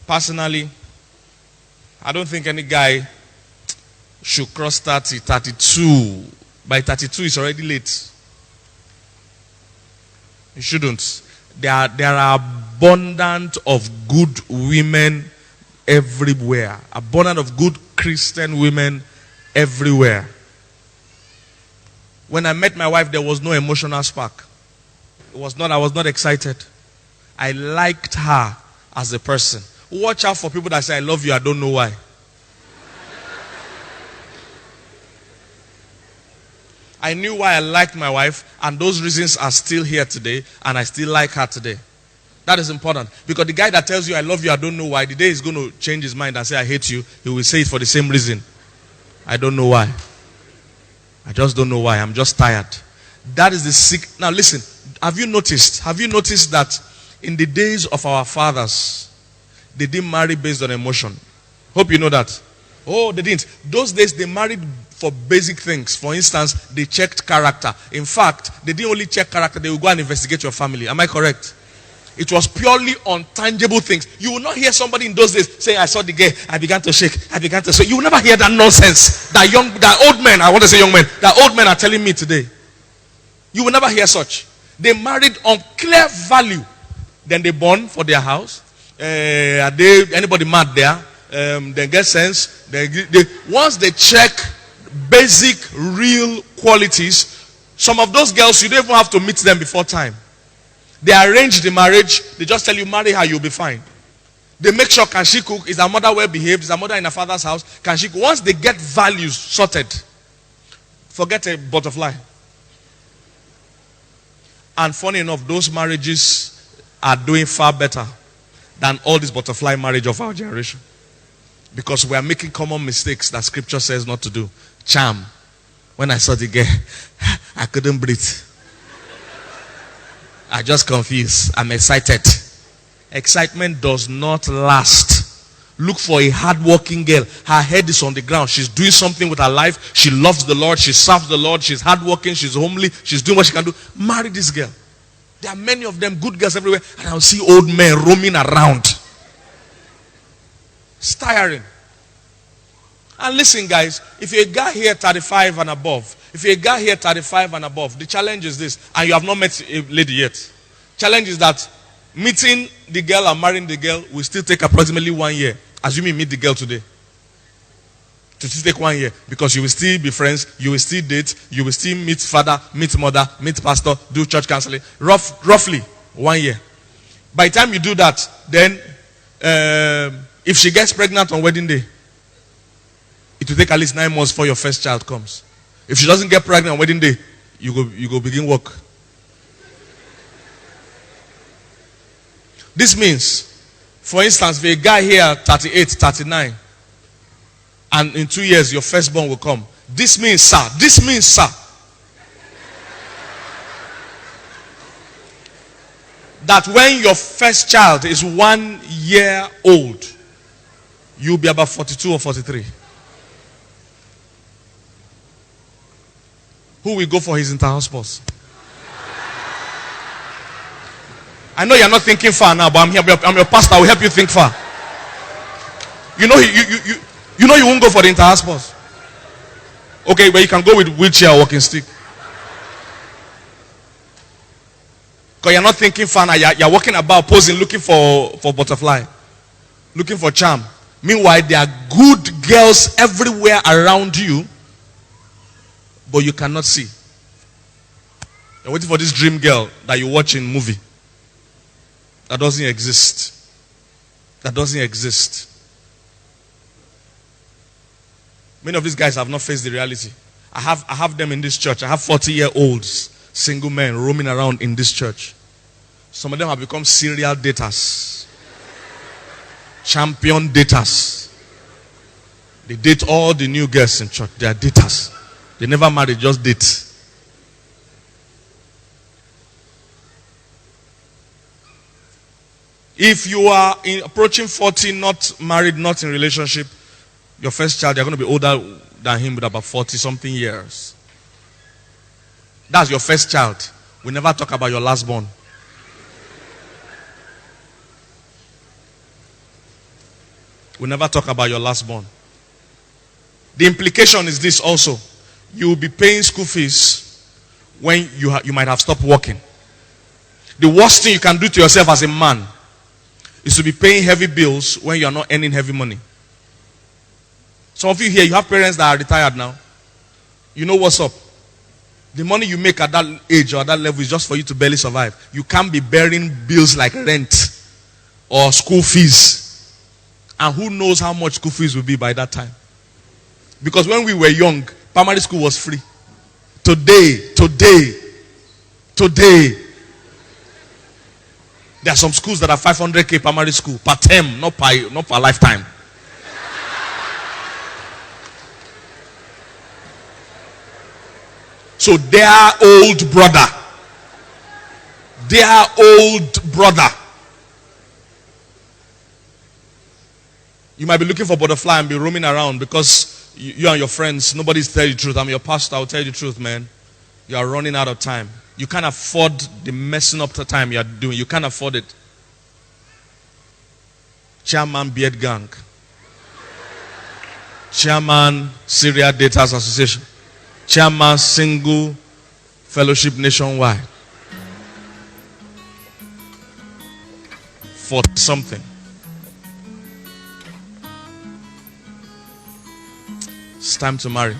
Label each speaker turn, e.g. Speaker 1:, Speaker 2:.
Speaker 1: Personally, I don't think any guy should cross 30, 32. By 32, it's already late. You shouldn't. There are abundant of good women everywhere. Abundant of good Christian women everywhere. When I met my wife, there was no emotional spark. I was not excited. I liked her as a person. Watch out for people that say, I love you, I don't know why. I knew why I liked my wife, and those reasons are still here today, and I still like her today. That is important. Because the guy that tells you, I love you, I don't know why, the day he's going to change his mind and say, I hate you, he will say it for the same reason. I don't know why. I just don't know why. I'm just tired. That is the sick. Now listen, have you noticed that in the days of our fathers, they didn't marry based on emotion? Hope you know that. Oh, they didn't. Those days they married for basic things. For instance, they checked character. In fact, they didn't only check character, they would go and investigate your family. Am I correct? It was purely on tangible things. You will not hear somebody in those days saying, I saw the girl, I began to shake, I began to shake. You will never hear that nonsense. That old men, I want to say young men, that old men are telling me today. You will never hear such. They married on clear value. Then they bond for their house. Are they anybody mad there? They get sense. Once they check basic, real qualities, some of those girls, you don't even have to meet them before time. They arrange the marriage. They just tell you, marry her, you'll be fine. They make sure, can she cook? Is her mother well behaved? Is her mother in her father's house? Can she cook? Once they get values sorted, forget a butterfly. And funny enough, those marriages are doing far better than all this butterfly marriage of our generation. Because we are making common mistakes that scripture says not to do. Charm. When I saw the girl, I couldn't breathe. I just confused. I'm excited. Excitement does not last. Look for a hardworking girl. Her head is on the ground. She's doing something with her life. She loves the Lord. She serves the Lord. She's hardworking. She's homely. She's doing what she can do. Marry this girl. There are many of them, good girls everywhere. And I'll see old men roaming around. It's tiring. And listen, guys, if you're a guy here 35 and above, the challenge is this, and you have not met a lady yet. Challenge is that meeting the girl and marrying the girl will still take approximately 1 year. Assuming you meet the girl today. To still take 1 year. Because you will still be friends, you will still date, you will still meet father, meet mother, meet pastor, do church counseling. Roughly 1 year. By the time you do that, then if she gets pregnant on wedding day, it will take at least 9 months before your first child comes. If she doesn't get pregnant on wedding day, you go begin work. This means, for instance, if a guy here 38, 39, and in 2 years your firstborn will come. This means, sir, that when your first child is 1 year old, you'll be about 42 or 43. Who will go for his inter-house sports? I know you're not thinking far now, but I'm your pastor. I will help you think far. You know you won't go for the inter-house sports. Okay, but you can go with wheelchair or walking stick. Because you're not thinking far now. You're walking about, posing, looking for butterfly. Looking for charm. Meanwhile, there are good girls everywhere around you, but you cannot see. You're waiting for this dream girl that you watch in movie. That doesn't exist. Many of these guys have not faced the reality. I have them in this church. I have 40-year-olds, single men roaming around in this church. Some of them have become serial daters. Champion daters. They date all the new girls in church. They are daters. They never marry, just date. If you are approaching 40, not married, not in relationship, your first child, you're going to be older than him with about 40-something years. That's your first child. We never talk about your last born. We never talk about your last born. The implication is this also. You will be paying school fees when you might have stopped working. The worst thing you can do to yourself as a man is to be paying heavy bills when you are not earning heavy money. Some of you here, you have parents that are retired now. You know what's up. The money you make at that age or at that level is just for you to barely survive. You can't be bearing bills like rent or school fees. And who knows how much school fees will be by that time. Because when we were young, primary school was free. Today, there are some schools that are 500k primary school per term, not per lifetime. So their old brother, you might be looking for butterfly and be roaming around because you and your friends, nobody's telling you the truth. I'm your pastor, I'll tell you the truth, man. You are running out of time. You can't afford the messing up the time you are doing. You can't afford it. Chairman Beard Gang. Chairman Syria Daters Association. Chairman Single Fellowship Nationwide. For something. It's time to marry.